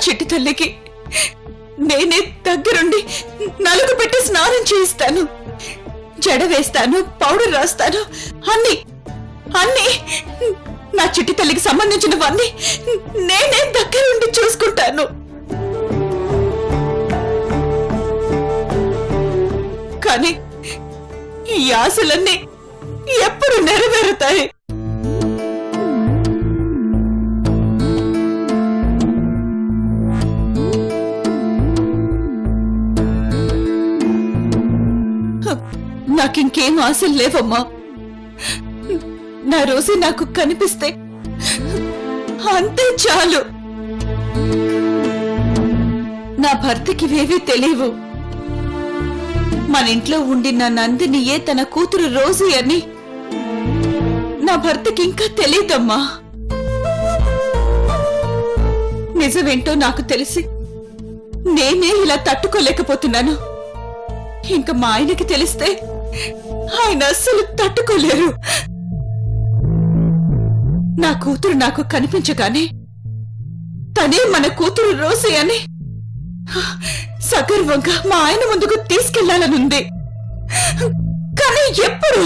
చిట్టి తల్లికి నేనే దగ్గరుండి నలుగు పెట్టి స్నానం చేయిస్తాను, జడ వేస్తాను, పౌడర్ రాస్తాను, అన్ని అన్ని నా చిట్టి తల్లికి సంబంధించినవన్నీ నేనే దగ్గరుండి చూసుకుంటాను. కానీ ఈ ఆశలన్నీ ఎప్పుడు నెరవేరుతాయి? నాకింకేం ఆశలు లేవమ్మా. నా రోజు నాకు కనిపిస్తే అంతే చాలు. నా భర్తకి ఇవేవీ తెలియవు. మన ఇంట్లో ఉండి నా నందినియే తన కూతురు రోజు అని నా భర్తకి ఇంకా తెలియదమ్మా. నిజమేంటో నాకు తెలిసి నేనే ఇలా తట్టుకోలేకపోతున్నాను. ఇంకా మా ఆయనకి తెలిస్తే ఆయన అస్సలు తట్టుకోలేరు. నా కూతురు నాకు కనిపించగానే తనే మన కూతురు రోజు అని సగర్వంగా మా ఆయన ముందుకు తీసుకెళ్లాలనుంది. కానీ ఎప్పుడు?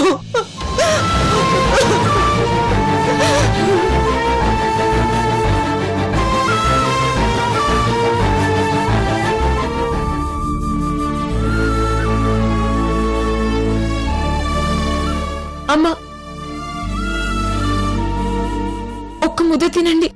అమ్మా, ఒక్క ముద్ద తినండి.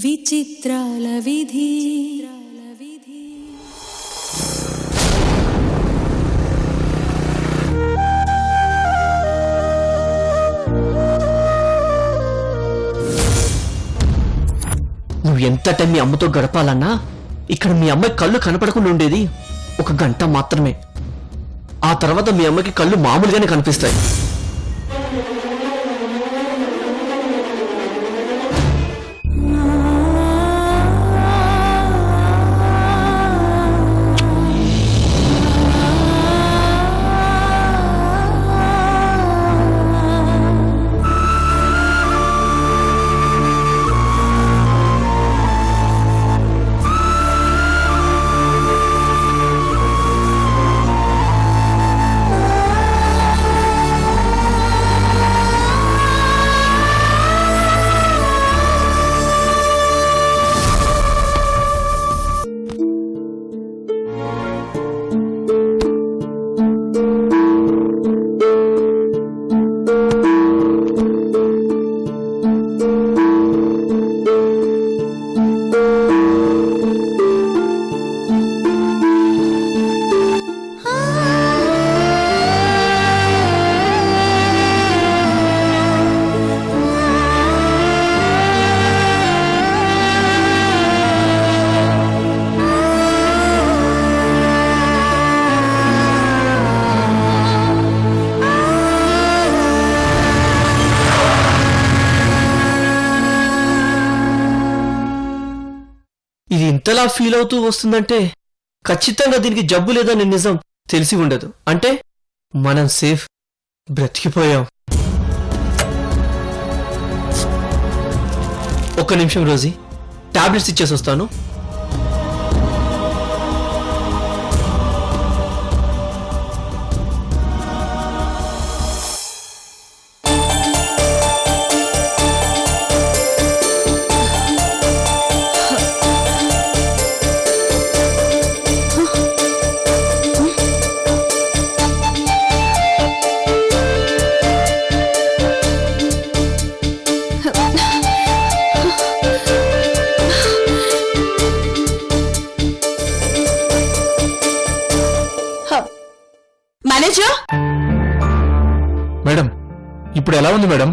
విచిత్రాల విధి. నువ్వు ఎంత టైం మీ అమ్మతో గడపాలన్నా ఇక్కడ మీ అమ్మాయి కళ్ళు కనపడకుండా ఉండేది 1 గంట మాత్రమే. ఆ తర్వాత మీ అమ్మకి కళ్ళు మామూలుగానే కనిపిస్తాయి. ఇది ఇంతలా ఫీల్ అవుతూ వస్తుందంటే ఖచ్చితంగా దీనికి జబ్బు లేదని నిజం తెలిసి ఉండదు. అంటే మనం సేఫ్, బ్రతికిపోయాం. ఒక్క నిమిషం రోజీ, టాబ్లెట్స్ ఇచ్చేసి వస్తాను. మేనేజర్, మేడం ఇప్పుడు ఎలా ఉంది మేడం?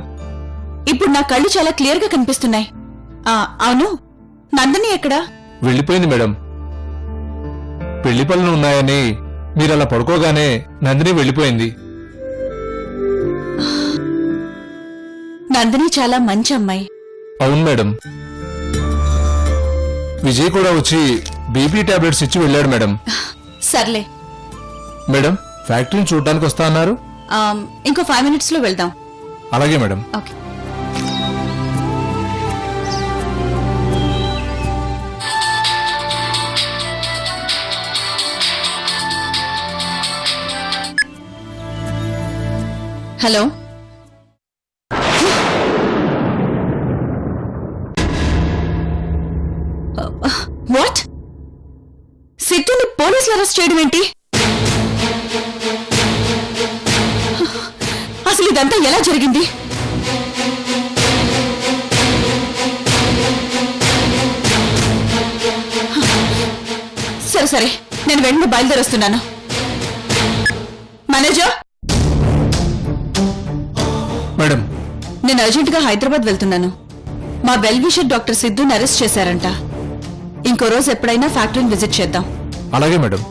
ఇప్పుడు నా కళ్ళు చాలా క్లియర్ గా కనిపిస్తున్నాయి. అవును, నందిని ఎక్కడా? వెళ్ళిపోయింది మేడం. పెళ్లి పనులు ఉన్నాయని మీరు అలా పడుకోగానే నందిని వెళ్ళిపోయింది. నందిని చాలా మంచి అమ్మాయి. అవును మేడం. విజయ్ కూడా వచ్చి బీపీ టాబ్లెట్స్ ఇచ్చి వెళ్ళాడు మేడం. సర్లే మేడం, ఫ్యాక్టరీని చూడడానికి వస్తా అన్నారు. ఇంకో 5 minutes లో వెళ్దాం. అలాగే మేడం. ఓకే. Hello, what? సిద్ధుని పోలీసులు అరెస్ట్ చేయడం ఏంటి? అసలు ఇదంతా ఎలా జరిగింది? సరే సరే, నేను వెంటనే బయలుదేరొస్తున్నాను. మేనేజర్, మేడం, నేను అర్జెంటుగా హైదరాబాద్ వెళ్తున్నాను. మా వెల్విషర్ డాక్టర్ సిద్ధుని అరెస్ట్ చేశారంట. ఇంకో రోజు ఎప్పుడైనా ఫ్యాక్టరీని విజిట్ చేద్దాం. అలాగే మేడం.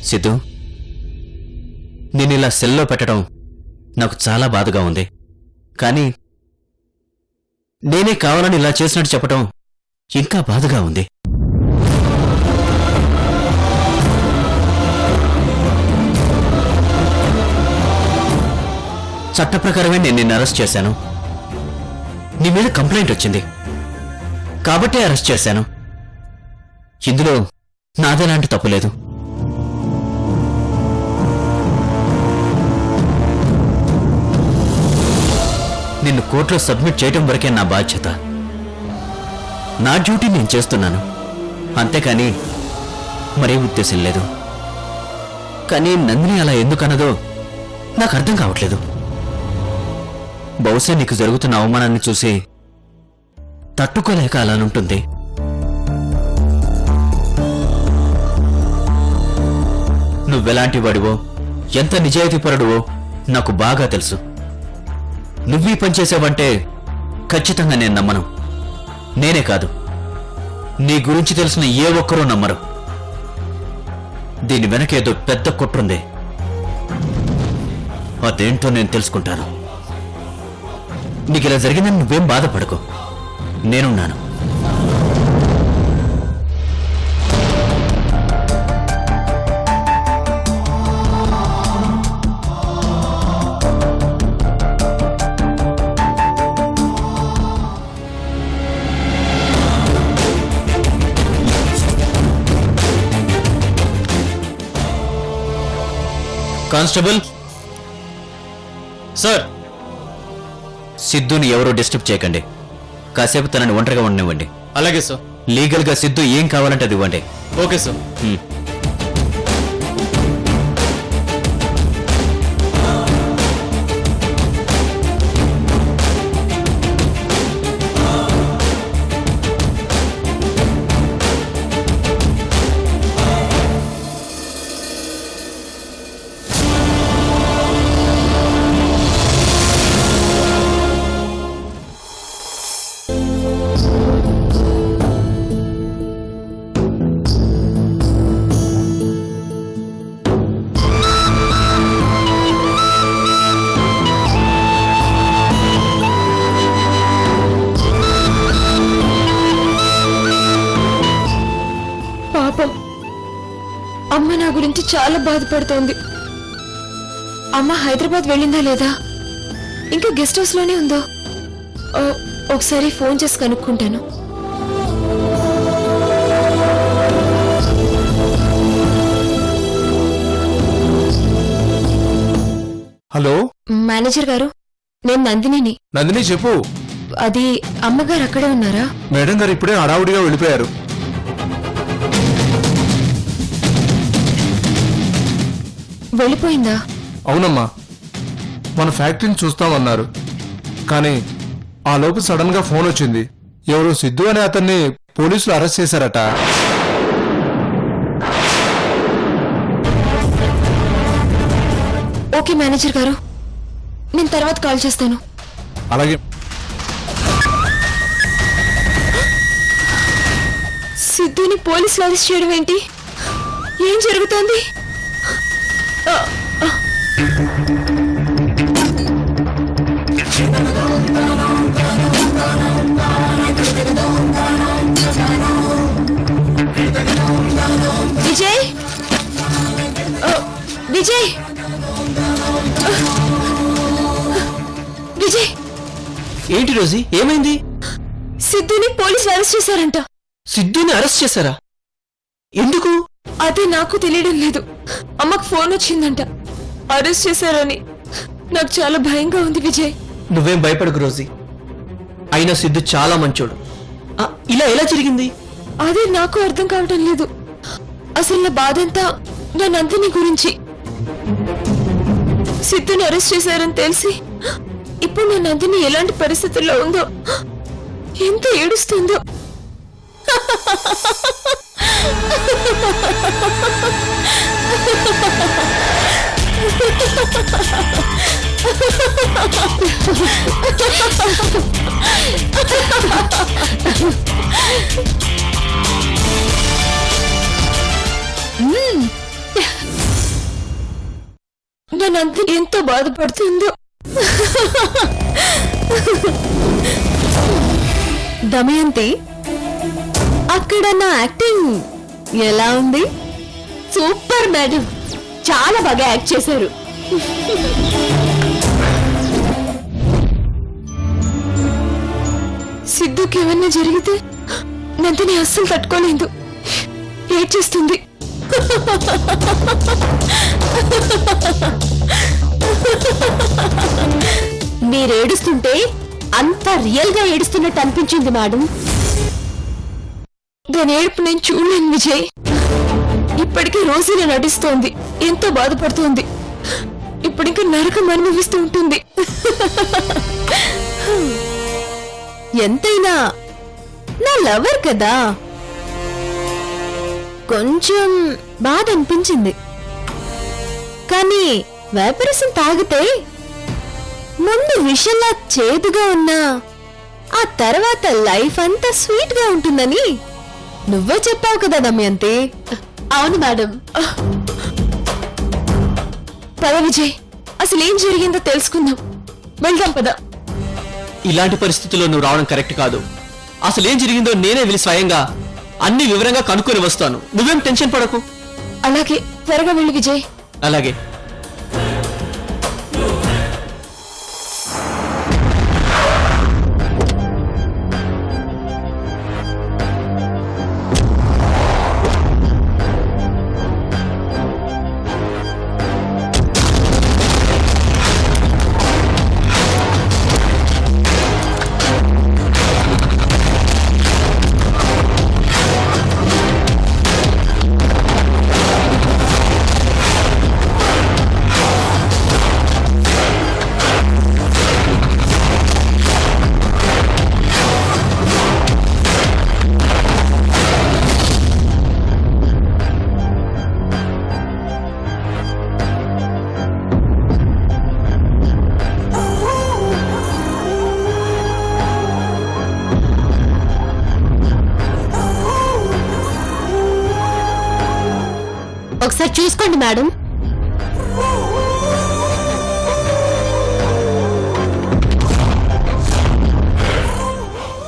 సిద్ధు, నేను ఇలా సెల్లో పెట్టడం నాకు చాలా బాధగా ఉంది. కానీ నేనే కావాలని ఇలా చేసినట్టు చెప్పడం ఇంకా బాధగా ఉంది. చట్ట ప్రకారమే నేను నిన్ను అరెస్ట్ చేశాను. నీ మీద కంప్లైంట్ వచ్చింది కాబట్టే అరెస్ట్ చేశాను. ఇందులో నాదేలాంటి తప్పు లేదు. నిన్ను కోర్టులో సబ్మిట్ చేయడం వరకే నా బాధ్యత. నా డ్యూటీ నేను చేస్తున్నాను, అంతేకాని మరే ఉద్దేశం లేదు. కానీ నందిని అలా ఎందుకన్నదో నాకు అర్థం కావట్లేదు. బహుశా నీకు జరుగుతున్న అవమానాన్ని చూసి తట్టుకోలేక అలానుంటుంది. నువ్వెలాంటి వాడివో, ఎంత నిజాయితీపరుడువో నాకు బాగా తెలుసు. నువ్వీ పనిచేసావంటే ఖచ్చితంగా నేను నమ్మను. నేనే కాదు, నీ గురించి తెలిసిన ఏ ఒక్కరూ నమ్మరు. దీని వెనకేదో పెద్ద కుట్రుంది. అదేంటో నేను తెలుసుకుంటాను. నీకిలా జరిగిందని నువ్వేం బాధపడకు, నేనున్నాను. కానిస్టేబుల్ సార్, సిద్ధుని ఎవరూ డిస్టర్బ్ చేయకండి. కాసేపు తనని ఒంటరిగా ఉండనివ్వండి. అలాగే సార్. లీగల్ గా సిద్ధు ఏం కావాలంటే అది ఇవ్వండి. Okay sir. పాపం అమ్మ నా గురించి చాలా బాధపడుతోంది. అమ్మ హైదరాబాద్ వెళ్ళిందా లేదా, ఇంకా గెస్ట్ హౌస్ లోనే ఉందో? ఒకసారి ఫోన్ చేసి కనుక్కుంటాను. హలో మేనేజర్ గారు, నేను నందినిని. నందిని చెప్పు. అది అమ్మగారు అక్కడే ఉన్నారా? మేడం గారు ఇప్పుడే హడావుడిగా వెళ్ళిపోయారు. వెళ్ళిపోయిందా? అవునమ్మా, మన ఫ్యాక్టరీని చూస్తామన్నారు. కానీ ఆ లోపు సడన్ గా ఫోన్ వచ్చింది. ఎవరు సిద్ధు అనే అతన్ని పోలీసులు అరెస్ట్ చేశారట. ఓకే మేనేజర్ గారు, నేను తర్వాత కాల్ చేస్తాను. అలాగే. సిద్ధుని పోలీసులు అరెస్ట్ చేయడం ఏంటి? ఏం జరుగుతోంది? విజయ్, విజయ్, విజయ్, ఏంటి రోజీ, ఏమైంది? సిద్ధుని పోలీసులు అరెస్ట్ చేశారంట. సిద్ధుని అరెస్ట్ చేశారా? ఎందుకు? అదే నాకు తెలియడం లేదు. అమ్మకు ఫోన్ వచ్చిందంట, అరెస్ట్ చేశారని. నాకు చాలా భయంగా ఉంది విజయ్. నువ్వేం భయపడకు రోజీ, అయినా సిద్ధు చాలా మంచోడు. ఇలా ఎలా జరిగింది? అదే నాకు అర్థం కావటం లేదు. అసలు నా బాధంతా నా నందిని గురించి. సిద్ధుని అరెస్ట్ చేశారని తెలిసి ఇప్పుడు నా నందిని ఎలాంటి పరిస్థితుల్లో ఉందో, ఎంత ఏడుస్తుందో. నా నందిని ఎంతో బాధపడుతుందో. దమయంతి, అక్కడ నా యాక్టింగ్ ఎలా ఉంది? సూపర్ మేడం, చాలా బాగా యాక్ట్ చేశారు. సిద్ధుకి ఏమన్నా జరిగితే నందిని అస్సలు తట్టుకోలేదు, ఏడ్చేస్తుంది. మీరేడుస్తుంటే అంత రియల్ గా ఏడుస్తున్నట్టు అనిపించింది మేడం. దాని ఏడుపు నేను చూడలేను విజయ్. ఇప్పటికీ రోజునే నటిస్తోంది, ఎంతో బాధపడుతోంది. ఇప్పుడింకా నరకం అనుభవిస్తూ ఉంటుంది. ఎంతైనా నా లవర్ కదా, కొంచెం బాధ అనిపించింది. కానీ వేపరసం తాగితే ముందు విషంలా చేదుగా ఉన్నా ఆ తర్వాత లైఫ్ అంతా స్వీట్ గా ఉంటుందని నువ్వే చెప్పావు కదా దమయంతి. అవును మేడం. పద విజయ్, అసలేం జరిగిందో తెలుసుకుందాం. వెళ్దాం పద. ఇలాంటి పరిస్థితుల్లో నువ్వు రావడం కరెక్ట్ కాదు. అసలేం జరిగిందో నేనే వెళ్ళి స్వయంగా అన్ని వివరంగా కనుక్కొని వస్తాను. నువ్వేం టెన్షన్ పడకు. అలాగే, త్వరగా వెళ్ళు విజయ్. అలాగే. ఒకసారి చూసుకోండి మేడం.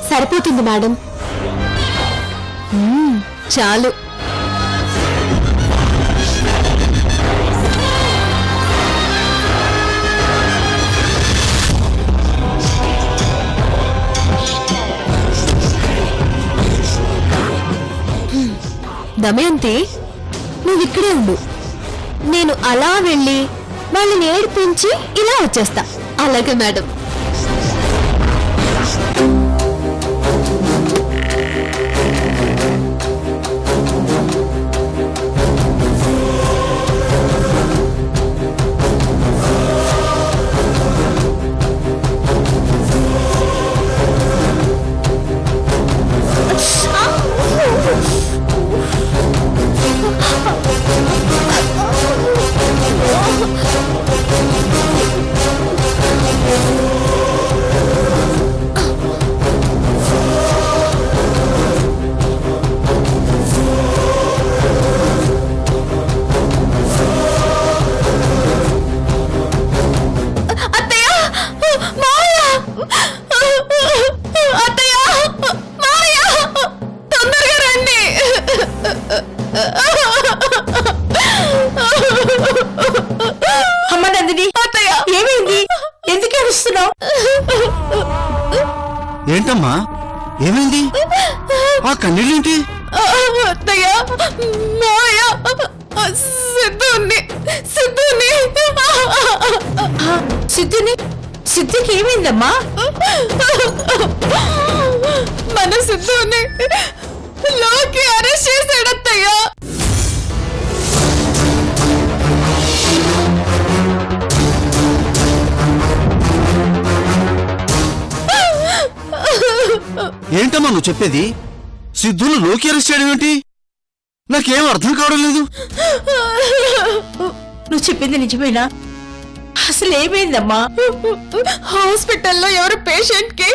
సరిపోతుంది మేడం. చాలు. దమయంతి, నువ్వు ఇక్కడే ఉండు. నేను అలా వెళ్ళి వాళ్ళని ఏడిపించి ఇలా వచ్చేస్తా. అలాగే మేడం. అమ్మ నందిని, ఏమైంది? ఎందుకు ఏడుస్తున్నావు? ఏంటమ్మా ఏమైంది? ఆ కన్నీళ్ళేంటి? అత్తయ్య, మావయ్య, సిద్ధుకి ఏమైందమ్మా? మన సిద్ధుని లోకి అరెస్ట్ చేశాడత్తయ్య. ఏంటమ్మా నువ్వు చెప్పేది? సిద్ధును లోకి అరెస్ట్ చేయడం ఏంటి? నాకేం అర్థం కావడం లేదు. నువ్వు చెప్పింది నిజమేనా? అసలు ఏమైందమ్మా? హాస్పిటల్లో ఎవరు పేషెంట్ కి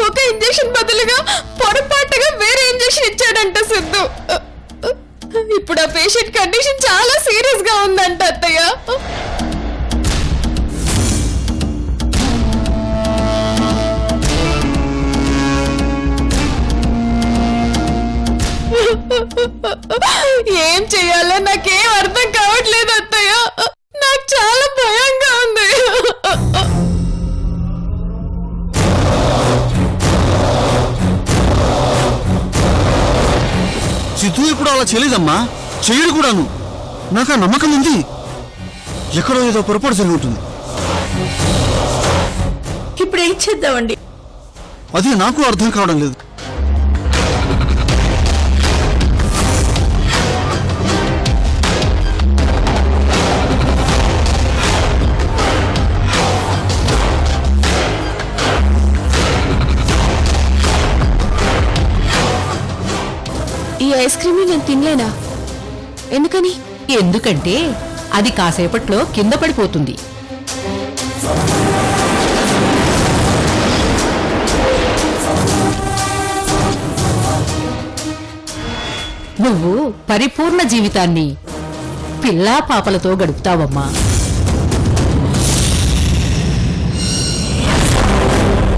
ఒక ఇంజెక్షన్ బదులుగా పొరపాటుగా వేరే ఇంజెక్షన్ ఇచ్చాడంట సిద్ధు. ఇప్పుడు ఆ పేషెంట్ కండిషన్ చాలా సీరియస్ గా ఉందంట అత్తయ్య. ఏం చెయ్యాలో నాకేం అర్థం కావట్లేదు అత్తయ్య. నాకు చాలా భయంగా ఉంది. సిద్ధు ఇప్పుడు అలా చేయలేదమ్మా, చేయడు కూడాను. నాకు ఆ నమ్మకం ఉంది. ఎక్కడో ఏదో పొరపాటు జరిగి ఉంటుంది. ఇప్పుడు ఏం చేద్దామండి? అది నాకు అర్థం కావడం లేదు. ఈ ఐస్ క్రీమ్ నేను తినలేనా? ఎందుకని? ఎందుకంటే అది కాసేపట్లో కింద పడిపోతుంది. నువ్వు పరిపూర్ణ జీవితాన్ని పిల్లా పాపలతో గడుపుతావమ్మా.